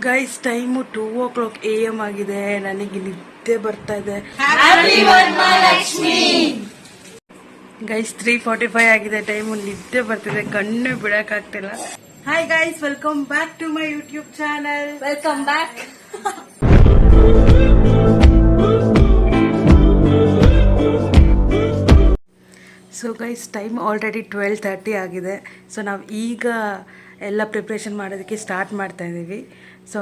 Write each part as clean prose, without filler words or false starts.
Guys time 2 AM ಆಗಿದೆ. ನನಗೆ ನಿದ್ದೆ ಬರ್ತಾ ಇದೆ. ಗೈಸ್ 3:45 ಆಗಿದೆ. ಟೈಮು ನಿದ್ದೆ ಬರ್ತಿದೆ, ಕಣ್ಣು ಬಿಡಕ್ಕಾಗ್ತಿಲ್ಲ. Hi guys, welcome back to my YouTube channel. Welcome back. So guys time already 12:30 ಆಗಿದೆ. ಸೊ ನಾವು ಈಗ ಎಲ್ಲ ಪ್ರಿಪ್ರೇಷನ್ ಮಾಡೋದಕ್ಕೆ ಸ್ಟಾರ್ಟ್ ಮಾಡ್ತಾ ಇದ್ದೀವಿ. ಸೊ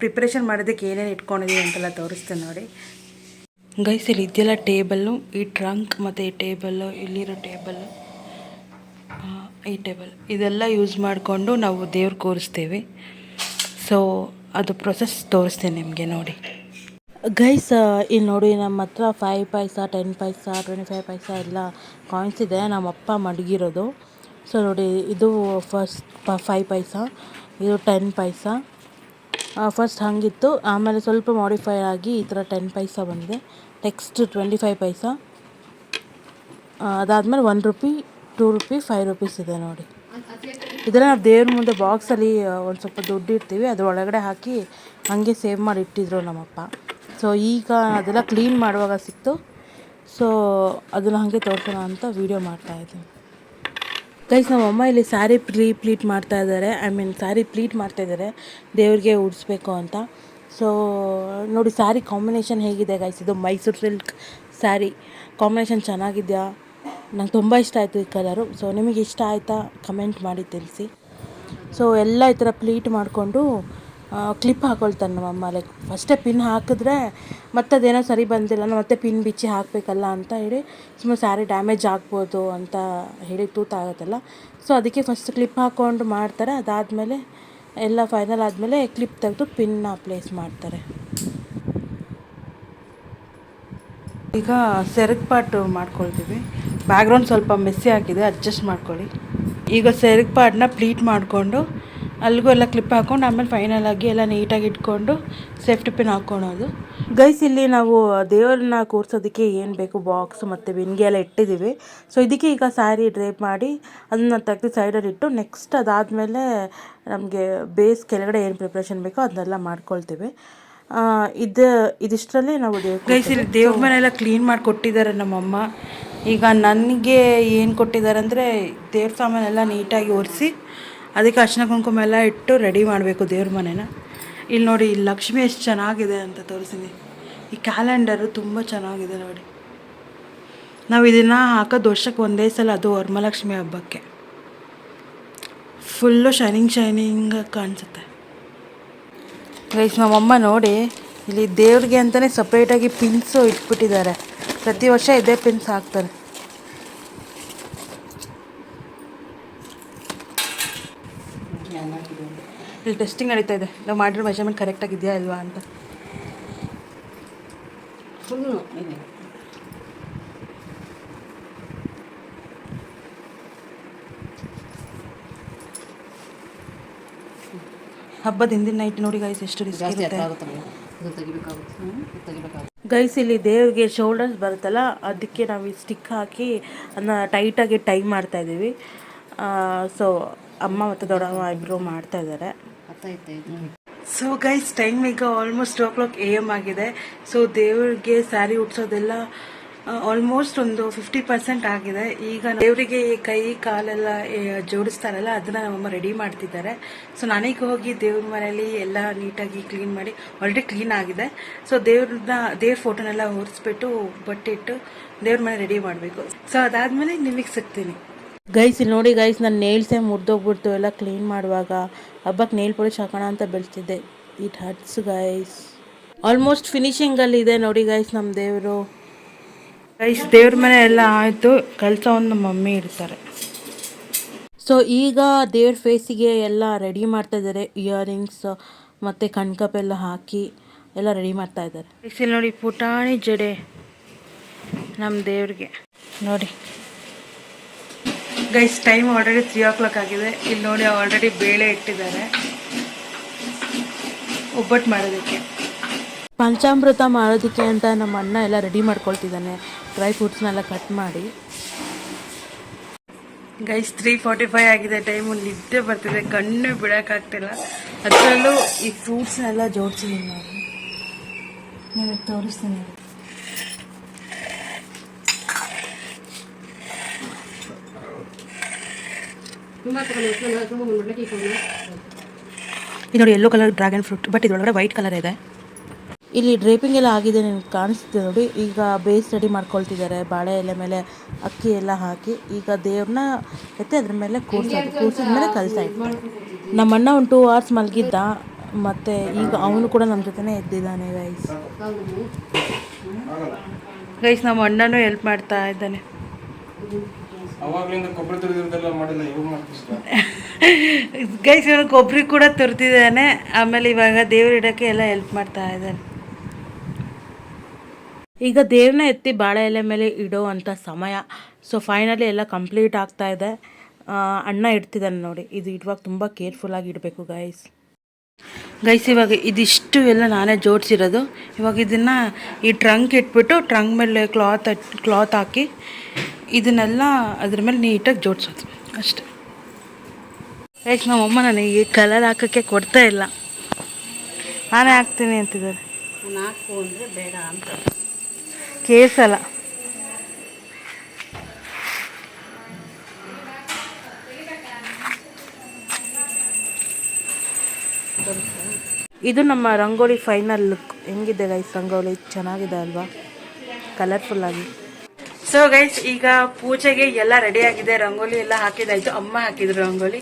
ಪ್ರಿಪ್ರೇಷನ್ ಮಾಡೋದಕ್ಕೆ ಏನೇನು ಇಟ್ಕೊಂಡಿದ್ದೀವಿ ಅಂತೆಲ್ಲ ತೋರಿಸ್ತೇನೆ ನೋಡಿ. ಗೈಸ್ ಇಲ್ಲಿ ಇದೆಲ್ಲ ಟೇಬಲ್ಲು, ಈ ಟ್ರಂಕ್ ಮತ್ತು ಈ ಟೇಬಲ್ಲು, ಇಲ್ಲಿರೋ ಟೇಬಲ್ಲು, ಈ ಟೇಬಲ್, ಇದೆಲ್ಲ ಯೂಸ್ ಮಾಡಿಕೊಂಡು ನಾವು ದೇವ್ರು ಕೂರಿಸ್ತೀವಿ. ಸೊ ಅದು ಪ್ರೊಸೆಸ್ ತೋರಿಸ್ತೇನೆ ನಿಮಗೆ ನೋಡಿ. ಗೈಸ್ ಇಲ್ಲಿ ನೋಡಿ, ನಮ್ಮ ಹತ್ರ 5 ಪೈಸಾ, 10 ಪೈಸಾ, 25 ಪೈಸಾ ಎಲ್ಲ ಕಾಯಿನ್ಸ್ ಇದೆ. ನಮ್ಮಪ್ಪ ಮಡಗಿರೋದು. ಸೊ ನೋಡಿ, ಇದು ಫಸ್ಟ್ 5 ಪೈಸಾ, ಇದು 10 ಪೈಸಾ. ಫಸ್ಟ್ ಹಾಗಿತ್ತು, ಆಮೇಲೆ ಸ್ವಲ್ಪ ಮಾಡಿಫೈ ಆಗಿ ಈ ಥರ 10 ಪೈಸಾ ಬಂದಿದೆ. ನೆಕ್ಸ್ಟ್ 25 ಪೈಸಾ, ಅದಾದಮೇಲೆ 1 ರೂಪಿ, 2 ರೂಪಿ, 5 ರೂಪೀಸ್ ಇದೆ ನೋಡಿ. ಇದೆಲ್ಲ ನಾವು ದೇವ್ರ ಮುಂದೆ ಬಾಕ್ಸಲ್ಲಿ ಒಂದು ಸ್ವಲ್ಪ ದುಡ್ಡು ಇಡ್ತೀವಿ, ಅದ್ರ ಒಳಗಡೆ ಹಾಕಿ ಹಾಗೆ ಸೇವ್ ಮಾಡಿ ಇಟ್ಟಿದ್ರು ನಮ್ಮಪ್ಪ. ಸೊ ಈಗ ಅದೆಲ್ಲ ಕ್ಲೀನ್ ಮಾಡುವಾಗ ಸಿಕ್ತು. ಸೊ ಅದನ್ನು ಹಾಗೆ ತೋರಿಸೋಣ ಅಂತ ವೀಡಿಯೋ ಮಾಡ್ತಾಯಿದ್ದೀನಿ. ಗೈಸ್ ನಮ್ಮಮ್ಮ ಇಲ್ಲಿ ಸ್ಯಾರಿ ಪ್ಲೀಟ್ ಮಾಡ್ತಾಯಿದ್ದಾರೆ. ಸ್ಯಾರಿ ಪ್ಲೀಟ್ ಮಾಡ್ತಾಯಿದ್ದಾರೆ ದೇವ್ರಿಗೆ ಉಡಿಸ್ಬೇಕು ಅಂತ. ಸೊ ನೋಡಿ, ಸ್ಯಾರಿ ಕಾಂಬಿನೇಷನ್ ಹೇಗಿದೆ ಗೈಸ್. ಇದು ಮೈಸೂರು ಸಿಲ್ಕ್ ಸ್ಯಾರಿ ಕಾಂಬಿನೇಷನ್ ಚೆನ್ನಾಗಿದೆಯಾ? ನಂಗೆ ತುಂಬ ಇಷ್ಟ ಆಯಿತು ಈ ಕಲರು. ಸೊ ನಿಮಗೆ ಇಷ್ಟ ಆಯಿತಾ ಕಮೆಂಟ್ ಮಾಡಿ ತಿಳಿಸಿ. ಸೊ ಎಲ್ಲ ಈ ಥರ ಪ್ಲೀಟ್ ಮಾಡಿಕೊಂಡು ಕ್ಲಿಪ್ ಹಾಕೊಳ್ತಾನೆ ನಮ್ಮಮ್ಮ. ಲೈಕ್ ಫಸ್ಟೇ ಪಿನ್ ಹಾಕಿದ್ರೆ ಮತ್ತೆ ಅದೇನೋ ಸರಿ ಬಂದಿಲ್ಲ, ಮತ್ತೆ ಪಿನ್ ಬಿಚ್ಚಿ ಹಾಕಬೇಕಲ್ಲ ಅಂತ ಹೇಳಿ, ಸುಮ್ಮನೆ ಸ್ಯಾರಿ ಡ್ಯಾಮೇಜ್ ಆಗ್ಬೋದು ಅಂತ ಹೇಳಿ ತೂತಾಗುತ್ತಲ್ಲ. ಸೊ ಅದಕ್ಕೆ ಫಸ್ಟ್ ಕ್ಲಿಪ್ ಹಾಕ್ಕೊಂಡು ಮಾಡ್ತಾರೆ. ಅದಾದಮೇಲೆ ಎಲ್ಲ ಫೈನಲ್ ಆದಮೇಲೆ ಕ್ಲಿಪ್ ತೆಗೆದು ಪಿನ್ನ ಪ್ಲೇಸ್ ಮಾಡ್ತಾರೆ. ಈಗ ಸೆರಗು ಪಾಟು ಮಾಡ್ಕೊಳ್ತೀವಿ. ಬ್ಯಾಕ್ಗ್ರೌಂಡ್ ಸ್ವಲ್ಪ ಮೆಸ್ಸಿ ಆಗಿದೆ, ಅಡ್ಜಸ್ಟ್ ಮಾಡ್ಕೊಳ್ಳಿ. ಈಗ ಸೆರಗು ಪಾಟನ್ನ ಪ್ಲೀಟ್ ಮಾಡಿಕೊಂಡು ಅಲ್ಲಿಗೂ ಎಲ್ಲ ಕ್ಲಿಪ್ ಹಾಕ್ಕೊಂಡು ಆಮೇಲೆ ಫೈನಲ್ ಆಗಿ ಎಲ್ಲ ನೀಟಾಗಿ ಇಟ್ಕೊಂಡು ಸೇಫ್ಟಿ ಪಿನ್ ಹಾಕ್ಕೊಳೋದು. ಗೈಸ್ ಇಲ್ಲಿ ನಾವು ದೇವ್ರನ್ನ ಕೂರಿಸೋದಕ್ಕೆ ಏನು ಬೇಕು ಬಾಕ್ಸ್ ಮತ್ತು ಬಿನ್ಗೆ ಎಲ್ಲ ಇಟ್ಟಿದ್ದೀವಿ. ಸೊ ಇದಕ್ಕೆ ಈಗ ಸ್ಯಾರಿ ಡ್ರೇಪ್ ಮಾಡಿ ಅದನ್ನು ತೆಗೆದು ಸೈಡಲ್ಲಿ ಇಟ್ಟು, ನೆಕ್ಸ್ಟ್ ಅದಾದಮೇಲೆ ನಮಗೆ ಬೇಸ್ ಕೆಳಗಡೆ ಏನು ಪ್ರಿಪ್ರೇಷನ್ ಬೇಕೋ ಅದನ್ನೆಲ್ಲ ಮಾಡ್ಕೊಳ್ತೀವಿ. ಇದಿಷ್ಟರಲ್ಲಿ ನಾವು ಗೈಸ್ ಇಲ್ಲಿ ದೇವ್ರ ಮನೆಯೆಲ್ಲ ಕ್ಲೀನ್ ಮಾಡಿ ಕೊಟ್ಟಿದ್ದಾರೆ ನಮ್ಮಮ್ಮ. ಈಗ ನನಗೆ ಏನು ಕೊಟ್ಟಿದ್ದಾರೆ ಅಂದರೆ ದೇವ್ರ ಸಾಮಾನೆಲ್ಲ ನೀಟಾಗಿ ಒರೆಸಿ ಅದಕ್ಕೆ ಅರ್ಶಿನ ಕುಂಕುಮ ಎಲ್ಲ ಇಟ್ಟು ರೆಡಿ ಮಾಡಬೇಕು ದೇವ್ರ ಮನೇನ. ಇಲ್ಲಿ ನೋಡಿ, ಇಲ್ಲಿ ಲಕ್ಷ್ಮಿ ಎಷ್ಟು ಚೆನ್ನಾಗಿದೆ ಅಂತ ತೋರಿಸ್ತೀನಿ. ಈ ಕ್ಯಾಲೆಂಡರು ತುಂಬ ಚೆನ್ನಾಗಿದೆ ನೋಡಿ. ನಾವು ಇದನ್ನು ಹಾಕೋದು ವರ್ಷಕ್ಕೆ ಒಂದೇ ಸಲ, ಅದು ವರಮಹಾಲಕ್ಷ್ಮಿ ಹಬ್ಬಕ್ಕೆ. ಫುಲ್ಲು ಶೈನಿಂಗ್ ಕಾಣಿಸುತ್ತೆ. ಗೈಸ್ ನಮ್ಮಮ್ಮ ನೋಡಿ, ಇಲ್ಲಿ ದೇವ್ರಿಗೆ ಅಂತಲೇ ಸಪ್ರೇಟಾಗಿ ಪಿನ್ಸು ಇಟ್ಬಿಟ್ಟಿದ್ದಾರೆ. ಪ್ರತಿ ವರ್ಷ ಇದೇ ಪಿನ್ಸ್ ಹಾಕ್ತಾರೆ. ಇಲ್ಲಿ ಟೆಸ್ಟಿಂಗ್ ನಡೀತಾ ಇದೆ, ನಾವು ಮಾಡಿರೋ ಮೆಷರ್ಮೆಂಟ್ ಕರೆಕ್ಟಾಗಿದೆಯಾ ಇಲ್ವಾ ಅಂತ. ಫುಲ್ಲು ಹಬ್ಬದ ಹಿಂದಿನ ನೈಟ್ ನೋಡಿ ಗೈಸ್ ಎಷ್ಟು ರಿಸ್ಕ್ ಇರುತ್ತೆ. ಗೈಸ್ ಇಲ್ಲಿ ದೇವ್ರಿಗೆ ಶೋಲ್ಡರ್ಸ್ ಬರುತ್ತಲ್ಲ, ಅದಕ್ಕೆ ನಾವು ಈ ಸ್ಟಿಕ್ ಹಾಕಿ ಅದನ್ನ ಟೈಟಾಗಿ ಟೈ ಮಾಡ್ತಾ ಇದ್ದೀವಿ. ಸೊ ಅಮ್ಮ ಮತ್ತು ದೊಡ್ಡಮ್ಮ ಇಬ್ಬರು ಮಾಡ್ತಾ ಇದ್ದಾರೆ. ಸೊ ಗೈಸ್ ಟೈಮ್ ಈಗ ಆಲ್ಮೋಸ್ಟ್ 2 AM ಆಗಿದೆ. ಸೊ ದೇವ್ರಿಗೆ ಸ್ಯಾರಿ ಉಡ್ಸೋದೆಲ್ಲ ಆಲ್ಮೋಸ್ಟ್ ಒಂದು 50% ಆಗಿದೆ. ಈಗ ದೇವರಿಗೆ ಕೈ ಕಾಲೆಲ್ಲ ಜೋಡಿಸ್ತಾರಲ್ಲ, ಅದನ್ನ ನಮ್ಮಮ್ಮ ರೆಡಿ ಮಾಡ್ತಿದ್ದಾರೆ. ಸೊ ನಾನೀಗ ಹೋಗಿ ದೇವ್ರ ಮನೆಯಲ್ಲಿ ಎಲ್ಲ ನೀಟಾಗಿ ಕ್ಲೀನ್ ಮಾಡಿ, ಆಲ್ರೆಡಿ ಕ್ಲೀನ್ ಆಗಿದೆ. ಸೊ ದೇವ್ರ ಫೋಟೋನೆಲ್ಲ ಹೊರಿಸ್ಬಿಟ್ಟು ಬಟ್ಟೆ ಇಟ್ಟು ದೇವ್ರ ಮನೆ ರೆಡಿ ಮಾಡಬೇಕು. ಸೊ ಅದಾದಮೇಲೆ ನಿಮಗೆ ಸಿಗ್ತೀನಿ. ಗೈಸ್ ಇಲ್ಲಿ ನೋಡಿ ಗೈಸ್, ನನ್ನ ನೇಲ್ಸೇ ಮುರಿದೋಗ್ಬಿಡ್ತು ಎಲ್ಲ ಕ್ಲೀನ್ ಮಾಡುವಾಗ. ಹಬ್ಬಕ್ಕೆ ನೇಲ್ ಪಾಲಿಶ್ ಹಾಕೋಣ ಅಂತ ಬೆಳೆಸಿದ್ದೆ. It hurts guys. ಆಲ್ಮೋಸ್ಟ್ ಫಿನಿಶಿಂಗಲ್ಲಿ ಇದೆ ನೋಡಿ ಗೈಸ್ ನಮ್ಮ ದೇವರು. ಗೈಸ್ ದೇವ್ರ ಮನೆ ಎಲ್ಲ ಆಯಿತು, ಕಳಸವನ್ನು ನಮ್ಮ ಮಮ್ಮಿ ಇಡ್ತಾರೆ. ಸೊ ಈಗ ದೇವ್ರ ಫೇಸಿಗೆ ಎಲ್ಲ ರೆಡಿ ಮಾಡ್ತಾ ಇದ್ದಾರೆ. ಇಯರಿಂಗ್ಸ್ ಮತ್ತು ಕಣ್ಕಪ್ ಎಲ್ಲ ಹಾಕಿ ಎಲ್ಲ ರೆಡಿ ಮಾಡ್ತಾ ಇದ್ದಾರೆ. ಇಲ್ಲಿ ನೋಡಿ ಪುಟಾಣಿ ಜಡೆ ನಮ್ಮ ದೇವ್ರಿಗೆ ನೋಡಿ. ಗೈಸ್ ಟೈಮ್ ಆಲ್ರೆಡಿ 3 ಆಗಿದೆ. ಇಲ್ಲಿ ನೋಡಿ ಆಲ್ರೆಡಿ ಬೇಳೆ ಇಟ್ಟಿದ್ದಾರೆ ಒಬ್ಬಟ್ಟು ಮಾಡೋದಕ್ಕೆ. ಪಂಚಾಮೃತ ಮಾಡೋದಕ್ಕೆ ಅಂತ ನಮ್ಮ ಅಣ್ಣ ಎಲ್ಲ ರೆಡಿ ಮಾಡ್ಕೊಳ್ತಿದ್ದಾನೆ, ಡ್ರೈ ಫ್ರೂಟ್ಸ್ನೆಲ್ಲ ಕಟ್ ಮಾಡಿ. ಗೈಸ್ 3:45 ಆಗಿದೆ ಟೈಮು. ನಿದ್ದೆ ಬರ್ತಿದೆ, ಕಣ್ಣು ಬಿಡೋಕ್ಕಾಗ್ತಿಲ್ಲ. ಅದರಲ್ಲೂ ಈ ಫ್ರೂಟ್ಸ್ನೆಲ್ಲ ಜೋಡಿಸಿದ್ದೀನಿ ನಾನು, ನಿಮಗೆ ತೋರಿಸ್ತೀನಿ. ಇದು ನೋಡಿ yellow colour dragon fruit, but ಇದರೊಳಗಡೆ ವೈಟ್ ಕಲರ್ ಇದೆ. ಇಲ್ಲಿ ಡ್ರೇಪಿಂಗ್ ಎಲ್ಲ ಆಗಿದೆ, ನಿಮ್ಗೆ ಕಾಣಿಸ್ತಿದೆ ನೋಡಿ. ಈಗ ಬೇಸ್ ರೆಡಿ ಮಾಡ್ಕೊಳ್ತಿದ್ದಾರೆ, ಬಾಳೆ ಎಲೆ ಮೇಲೆ ಅಕ್ಕಿ ಎಲ್ಲ ಹಾಕಿ. ಈಗ ದೇವ್ರನ್ನ ಎತ್ತಿ ಅದ್ರ ಮೇಲೆ ಕೂರ್ಸಿದ ಮೇಲೆ ಕಲಿಸ್ತಾ ಇತ್ತು. ನಮ್ಮ ಅಣ್ಣ ಒಂದು 2 hours ಮಲಗಿದ್ದ, ಮತ್ತು ಈಗ ಅವನು ಕೂಡ ನಮ್ಮ ಜೊತೆನೇ ಎದ್ದಿದ್ದಾನೆ ಗೈಸ್. ನಮ್ಮ ಅಣ್ಣನೂ ಹೆಲ್ಪ್ ಮಾಡ್ತಾ ಇದ್ದಾನೆ. ಗೈಸ್ ಇವನು ಕೊಬ್ಬರಿ ಕೂಡ ತುರ್ತಿದ್ದಾನೆ. ಆಮೇಲೆ ಇವಾಗ ದೇವ್ರ ಇಡೋಕ್ಕೆ ಎಲ್ಲ ಹೆಲ್ಪ್ ಮಾಡ್ತಾ ಇದ್ದಾನೆ. ಈಗ ದೇವ್ರನ್ನ ಎತ್ತಿ ಬಾಳೆ ಎಲೆ ಮೇಲೆ ಇಡೋ ಅಂಥ ಸಮಯ. ಸೊ ಫೈನಲಿ ಎಲ್ಲ ಕಂಪ್ಲೀಟ್ ಆಗ್ತಾ ಇದೆ. ಅಣ್ಣ ಇಡ್ತಿದ್ದಾನೆ ನೋಡಿ. ಇದು ಇಡುವಾಗ ತುಂಬ ಕೇರ್ಫುಲ್ಲಾಗಿ ಇಡಬೇಕು ಗೈಸ್. ಇವಾಗ ಇದಿಷ್ಟು ಎಲ್ಲ ನಾನೇ ಜೋಡಿಸಿರೋದು. ಇವಾಗ ಇದನ್ನು ಈ ಟ್ರಂಕ್ ಇಟ್ಬಿಟ್ಟು ಟ್ರಂಕ್ ಮೇಲೆ ಕ್ಲಾತ್ ಹಾಕಿ ಇದನ್ನೆಲ್ಲ ಅದ್ರ ಮೇಲೆ ನೀಟಾಗಿ ಜೋಡಿಸೋದು ಅಷ್ಟೆ ಗೈಸ್. ನಮ್ಮಮ್ಮ ನನಗೆ ಕಲರ್ ಹಾಕೋಕ್ಕೆ ಕೊಡ್ತಾ ಇಲ್ಲ, ನಾನೇ ಹಾಕ್ತೀನಿ ಅಂತಿದ್ದಾರೆ. ಹಾಕು ಅಂದರೆ ಬೇಡ ಅಂತ ಕೇಸಲ್ಲ. ಇದು ನಮ್ಮ ರಂಗೋಲಿ ಫೈನಲ್ ಲುಕ್. ಹೆಂಗಿದೆ ಗೈಸ್ ರಂಗೋಲಿ? ಚೆನ್ನಾಗಿದೆ ಅಲ್ವಾ, ಕಲರ್ಫುಲ್ಲಾಗಿ. ಸೊ ಗೈಸ್ ಈಗ ಪೂಜೆಗೆ ಎಲ್ಲ ರೆಡಿ ಆಗಿದೆ. ರಂಗೋಲಿ ಎಲ್ಲ ಹಾಕಿದಾಯ್ತು. ಅಮ್ಮ ಹಾಕಿದ್ರು ರಂಗೋಲಿ.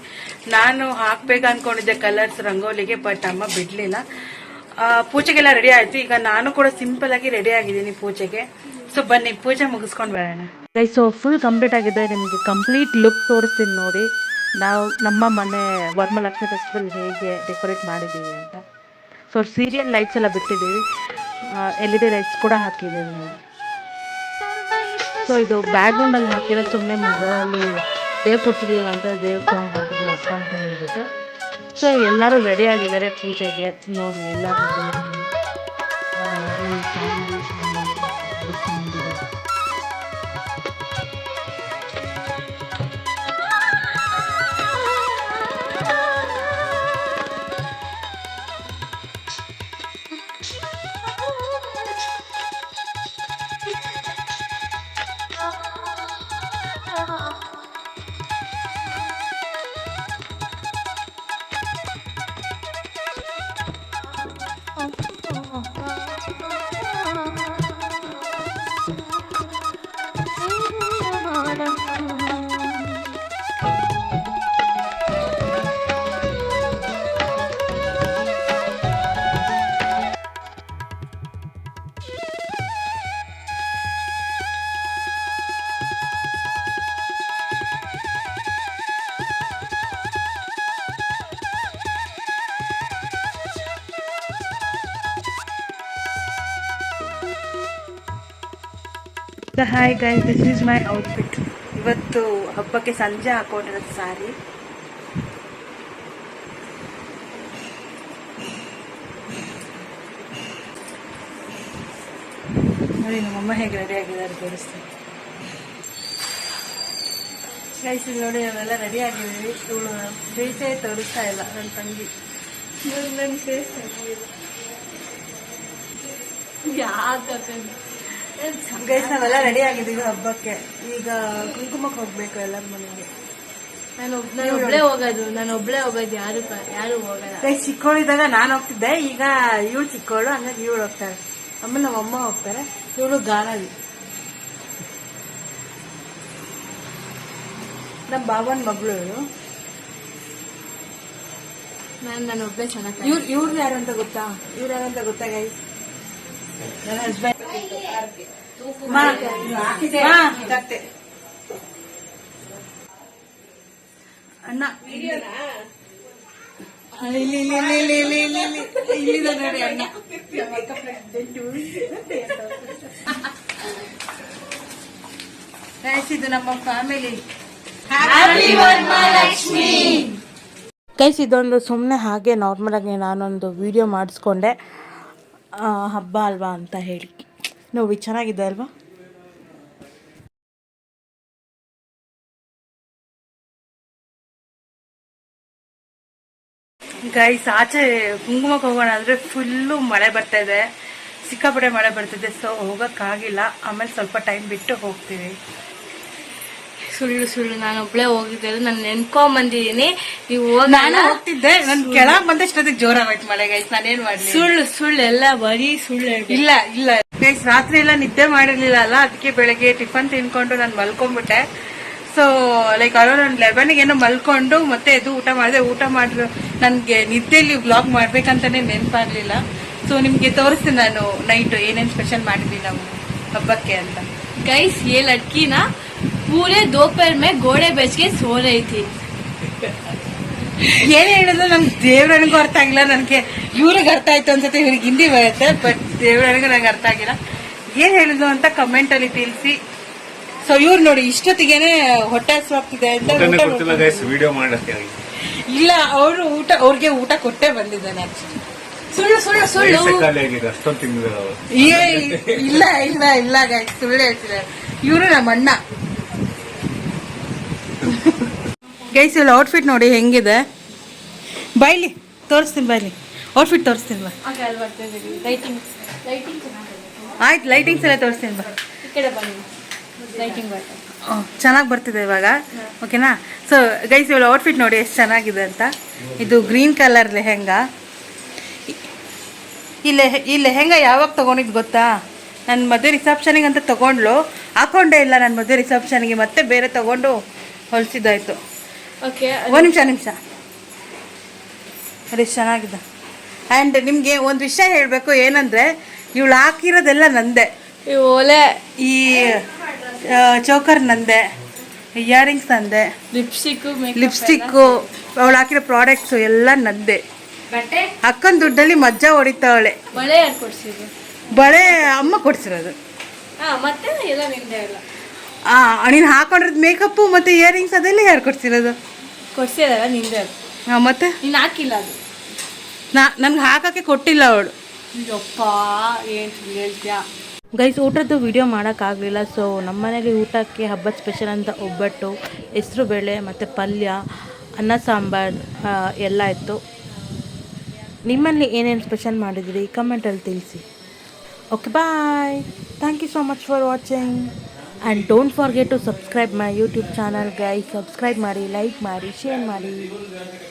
ನಾನು ಹಾಕ್ಬೇಕು ಅಂದ್ಕೊಂಡಿದ್ದೆ ಕಲರ್ಸ್ ರಂಗೋಲಿಗೆ, ಬಟ್ ಅಮ್ಮ ಬಿಡಲಿಲ್ಲ. ಪೂಜೆಗೆಲ್ಲ ರೆಡಿ ಆಯಿತು. ಈಗ ನಾನು ಕೂಡ ಸಿಂಪಲ್ ಆಗಿ ರೆಡಿ ಆಗಿದ್ದೀನಿ ಪೂಜೆಗೆ. ಸೊ ಬನ್ನಿ ಪೂಜೆ ಮುಗಿಸ್ಕೊಂಡು ಬರೋಣ ಗೈಸ್. ಸೊ ಫುಲ್ ಕಂಪ್ಲೀಟ್ ಆಗಿದೆ. ನಿಮಗೆ ಕಂಪ್ಲೀಟ್ ಲುಕ್ ತೋರಿಸ್ತೀನಿ ನೋಡಿ. ನಾವು ನಮ್ಮ ಮನೆ ವರಮಹಾಲಕ್ಷ್ಮಿ ಫೆಸ್ಟಿವಲ್ ಹೇಗೆ ಡೆಕೋರೇಟ್ ಮಾಡಿದ್ದೀವಿ ಅಂತ. ಸೊ ಸೀರಿಯಲ್ ಲೈಟ್ಸ್ ಎಲ್ಲ ಬಿಟ್ಟಿದ್ದೀವಿ, LED ಲೈಟ್ಸ್ ಕೂಡ ಹಾಕಿದ್ದೀವಿ ನೋಡಿ. ಸೊ ಇದು ಬ್ಯಾಕ್ಗ್ರೌಂಡಲ್ಲಿ ಹಾಕಿರೋ ಸುಮ್ಮನೆ ಮೊಬೈಲಲ್ಲಿ ದೇವ್ ಕೊಡ್ತಿದ್ದೀವಿ ಅಂತ ದೇವ್ ಸಾಂಗ್ ಹಾಕಿದ್ದೀವಿ ಅಪ್ಪ ಅಂತ ಹೇಳ್ಬಿಟ್ಟು. ಸೊ ಎಲ್ಲರೂ ರೆಡಿ ಆಗಿದ್ದಾರೆ ಪೂಜೆಗೆ ನೋಡಿ. ಎಲ್ಲ hi guys, this is my outfit. ಇವತ್ತು ಹಬ್ಬಕ್ಕೆ ಸಂಜೆ ಹಾಕೊಂಡಿರೋದು ಸಾರಿ. ನೋಡಿ ನಮ್ಮಮ್ಮ ಹೇಗೆ ರೆಡಿ ಆಗಿದ್ದಾರೆ ತೋರಿಸ್ತೀನಿ ಗೈಸ್. ಇಲ್ಲಿ ನೋಡಿ ನಾವೆಲ್ಲ ರೆಡಿ ಆಗಿದ್ದೀವಿ. ಇವಳು ಬೇಸೆ ತೋರಿಸ್ತಾ ಇಲ್ಲ ನನ್ನ ತಂಗಿ. ನನ್ನ ಫೇಸ್ ಗೈಸ್ ನಾವೆಲ್ಲ ರೆಡಿ ಆಗಿದ್ದೀವಿ ಹಬ್ಬಕ್ಕೆ. ಈಗ ಕುಂಕುಮಕ್ಕೆ ಹೋಗ್ಬೇಕು ಎಲ್ಲರ ಮನೆಗೆ. ನಾನು ಒಬ್ಳೆ ಹೋಗೋದು, ಯಾರು ಹೋಗಲ್ಲ. ಗೈಸ್ ಚಿಕ್ಕವಳಿದ್ದಾಗ ನಾನು ಹೋಗ್ತಿದ್ದೆ, ಈಗ ಇವಳು ಚಿಕ್ಕವಳು, ಹಂಗಾಗಿ ಇವಳು ಹೋಗ್ತಾಳೆ. ಆಮೇಲೆ ನಮ್ಮ ಅಮ್ಮ ಹೋಗ್ತಾರೆ. ಇವಳು ಗಾನವಿ, ನಮ್ಮ ಬಾಬನ ಮಗಳು ಇವಳು. ನಾನು ಒಬ್ಳೆ ಚೆನ್ನಾಗಿ. ಇವ್ರು ಯಾರು ಅಂತ ಗೊತ್ತಾ ಗೈಸ್? ನನ್ನ ಹಸ್ಬೆಂಡ್. ಅಣ್ಣ ಇಲ್ಲಿದೆ ನೋಡಿ ಅಣ್ಣ. ಇದು ನಮ್ಮ ಫ್ಯಾಮಿಲಿ. ಗೈಸ್ ಇದೊಂದು ಸುಮ್ಮನೆ ಹಾಗೆ ನಾರ್ಮಲಾಗಿ ನಾನೊಂದು ವಿಡಿಯೋ ಮಾಡಿಸ್ಕೊಂಡೆ, ಹಬ್ಬ ಅಲ್ವಾ ಅಂತ ಹೇಳಿ. ನೋಡಿ ಚೆನ್ನಾಗಿದೆ ಅಲ್ವಾ? ಗೈಸ್ ಆಚೆ ಕುಂಕುಮಕ್ಕೆ ಹೋಗೋಣ ಅಂದರೆ ಫುಲ್ಲು ಮಳೆ ಬರ್ತಾ ಇದೆ, ಸಿಕ್ಕಾಪಟ್ಟೆ ಮಳೆ ಬರ್ತಿದೆ. ಸೊ ಹೋಗೋಕ್ಕಾಗಿಲ್ಲ, ಆಮೇಲೆ ಸ್ವಲ್ಪ ಟೈಮ್ ಬಿಟ್ಟು ಹೋಗ್ತೀವಿ. ಸುಳ್ಳು ನಾನು ಒಬ್ಳೆ ಹೋಗಿದ್ದೆ, ನಾನು ನೆನ್ಕೊಂಬಂದಿದ್ದೀನಿ. ನೀವು ನಾನು ಹೋಗ್ತಿದ್ದೆ, ನನ್ ಕೆಳಗೆ ಬಂದಷ್ಟೊತ್ತಿಗೆ ಜೋರಾಗೋಯ್ತು ಮಳೆ ಗೈಸ್. ನಾನೇನ್ ಮಾಡ್ಲಿ? ಸುಳ್ಳು ಎಲ್ಲ ಬರೀ ಸುಳ್ಳು. ಇಲ್ಲ ಗೈಸ್, ರಾತ್ರಿ ಎಲ್ಲ ನಿದ್ದೆ ಮಾಡಿರ್ಲಿಲ್ಲ ಅಲ್ಲ, ಅದಕ್ಕೆ ಬೆಳಗ್ಗೆ ಟಿಫನ್ ತಿನ್ಕೊಂಡು ನಾನು ಮಲ್ಕೊಂಡ್ಬಿಟ್ಟೆ. ಸೊ ಲೈಕ್ ಅರೌಂಡ್ ನಾನು 11ಗೆ ಏನೋ ಮಲ್ಕೊಂಡು ಮತ್ತೆ ಎದ್ದು ಊಟ ಮಾಡಿದ್ರು. ನನಗೆ ನಿದ್ದೆಯಲ್ಲಿ ವ್ಲಾಗ್ ಮಾಡ್ಬೇಕಂತಾನೆ ನೆನಪಾಗ್ಲಿಲ್ಲ. ಸೊ ನಿಮ್ಗೆ ತೋರಿಸ್ತೀನಿ ನಾನು ನೈಟ್ ಏನೇನು ಸ್ಪೆಷಲ್ ಮಾಡಿದ್ವಿ ನಾವು ಹಬ್ಬಕ್ಕೆ ಅಂತ. ಗೈಸ್ ये लड़की ना पूरे दोपहर में घोड़े बेच के सो रही थी. ಏನ್ ಹೇಳಿದ್ರು ನಮ್ಗೆ ದೇವ್ರನಿಗೂ ಅರ್ಥ ಆಗಿಲ್ಲ, ನನಗೆ ಇವ್ರಿಗೆ ಅರ್ಥ ಆಯ್ತು ಅನ್ಸುತ್ತೆ, ಇವ್ರಿಗೆ ಹಿಂದಿ ಬರುತ್ತೆ, ಬಟ್ ದೇವ್ರನಿಗೂ ನಂಗೆ ಅರ್ಥ ಆಗಿಲ್ಲ. ಏನ್ ಹೇಳಿದ್ರು ಅಂತ ಕಮೆಂಟ್ ಅಲ್ಲಿ ತಿಳಿಸಿ. ಸೊ ಇವ್ರು ನೋಡಿ ಇಷ್ಟೊತ್ತಿಗೆನೆ ಹೊಟ್ಟೆ ಹಸ್ವಾಗ್ತಿದೆ ಅಂತ ಇಲ್ಲ, ಅವ್ರಿಗೆ ಊಟ ಕೊಟ್ಟೆ ಬಂದಿದ್ದಾನೆ. ಸುಳ್ಳು ಇಲ್ಲ ಗೈಸ್, ಸುಳ್ಳು ಹೇಳ್ತಿದ್ದಾರೆ. ಇವರು ನಮ್ಮ ಅಣ್ಣ. ಗೈಸ್ ಇಲ್ಲಿ ಔಟ್ಫಿಟ್ ನೋಡಿ ಹೆಂಗಿದೆ, ಬಾಯ್ಲಿ ತೋರಿಸ್ತೀನಿ, ಬಾಯ್ಲಿ ಔಟ್ಫಿಟ್ ತೋರಿಸ್ತೀನಿ ಬಾ. ಆಯ್ತು, ಲೈಟಿಂಗ್ಸ್ ಎಲ್ಲ ತೋರಿಸ್ತೀನಿ ಬಾ. ಚೆನ್ನಾಗಿ ಬರ್ತಿದೆ ಇವಾಗ, ಓಕೆನಾ? ಸೊ ಗೈಸ್ ಇವಳು ಔಟ್ಫಿಟ್ ನೋಡಿ ಎಷ್ಟು ಚೆನ್ನಾಗಿದೆ ಅಂತ. ಇದು ಗ್ರೀನ್ ಕಲರ್ ಲೆಹೆಂಗಾ. ಈ ಲೆಹೆಂಗಾ ಯಾವಾಗ ತೊಗೊಂಡಿದ್ದು ಗೊತ್ತಾ? ನನ್ನ ಮದುವೆ ರಿಸೆಪ್ಷನಿಗೆ ಅಂತ ತೊಗೊಂಡ್ಲು, ಹಾಕೊಂಡೇ ಇಲ್ಲ ನನ್ನ ಮದುವೆ ರಿಸೆಪ್ಷನ್ಗೆ, ಮತ್ತೆ ಬೇರೆ ತೊಗೊಂಡು ಹೊಲಿಸಿದ್ದಾಯ್ತು. ಓಕೆ, ಒಂದು ನಿಮಿಷ ಅದು ಚೆನ್ನಾಗಿದೆ. ಆ್ಯಂಡ್ ನಿಮಗೆ ಒಂದು ವಿಷಯ ಹೇಳಬೇಕು, ಏನಂದರೆ ಇವಳು ಹಾಕಿರೋದೆಲ್ಲ ನಂದೆ. ಓಲೆ ಈ ಚೋಕರ್ ನಂದೆ, ಇಯರಿಂಗ್ಸ್ ನಂದೆ, ಲಿಪ್ಸ್ಟಿಕ್ಕು, ಅವಳು ಹಾಕಿರೋ ಪ್ರಾಡಕ್ಟ್ಸು ಎಲ್ಲ ನಂದೆ. ಅಕ್ಕನ ದುಡ್ಡಲ್ಲಿ ಮಜ್ಜಾ ಹೊಡಿತಾವಳೆ. ಬಳೆ ಅಮ್ಮ ಕೊಡ್ಸಿರೋದು. ಮತ್ತೆ ಎಲ್ಲ ನಿಂದೆ ಇಲ್ಲ. ನೀನು ಹಾಕೊಂಡಿರೋದು ಮೇಕಪ್ಪು ಮತ್ತು ಇಯರಿಂಗ್ಸ್ ಅದೆಲ್ಲ ಯಾರು ಕೊಡ್ಸಿರೋದು? ಕೊಡ್ಸಿರಲ್ಲ ನಿಂದೆ. ಮತ್ತೆ ನೀನು ಹಾಕಿಲ್ಲ ಅದು. ನನ್ಗೆ ಹಾಕಕ್ಕೆ ಕೊಟ್ಟಿಲ್ಲ ಅವಳು. ಯಪ್ಪ ಏನು ಹೇಳ್ತೀಯಾ ಗೈಸ್. ಊಟದ್ದು ವಿಡಿಯೋ ಮಾಡೋಕ್ಕಾಗಲಿಲ್ಲ. ಸೊ ನಮ್ಮ ಮನೇಲಿ ಊಟಕ್ಕೆ ಹಬ್ಬದ ಸ್ಪೆಷಲ್ ಅಂತ ಒಬ್ಬಟ್ಟು, ಹೆಸರು ಬೇಳೆ ಮತ್ತು ಪಲ್ಯ, ಅನ್ನ ಸಾಂಬಾರು ಎಲ್ಲ ಇತ್ತು. ನಿಮ್ಮಲ್ಲಿ ಏನೇನು ಸ್ಪೆಷಲ್ ಮಾಡಿದ್ರಿ ಕಮೆಂಟಲ್ಲಿ ತಿಳಿಸಿ. Okay, bye. Thank you so much for watching and don't forget to subscribe my YouTube channel guys. Subscribe ಮಾಡಿ, ಲೈಕ್ ಮಾಡಿ, ಶೇರ್ ಮಾಡಿ.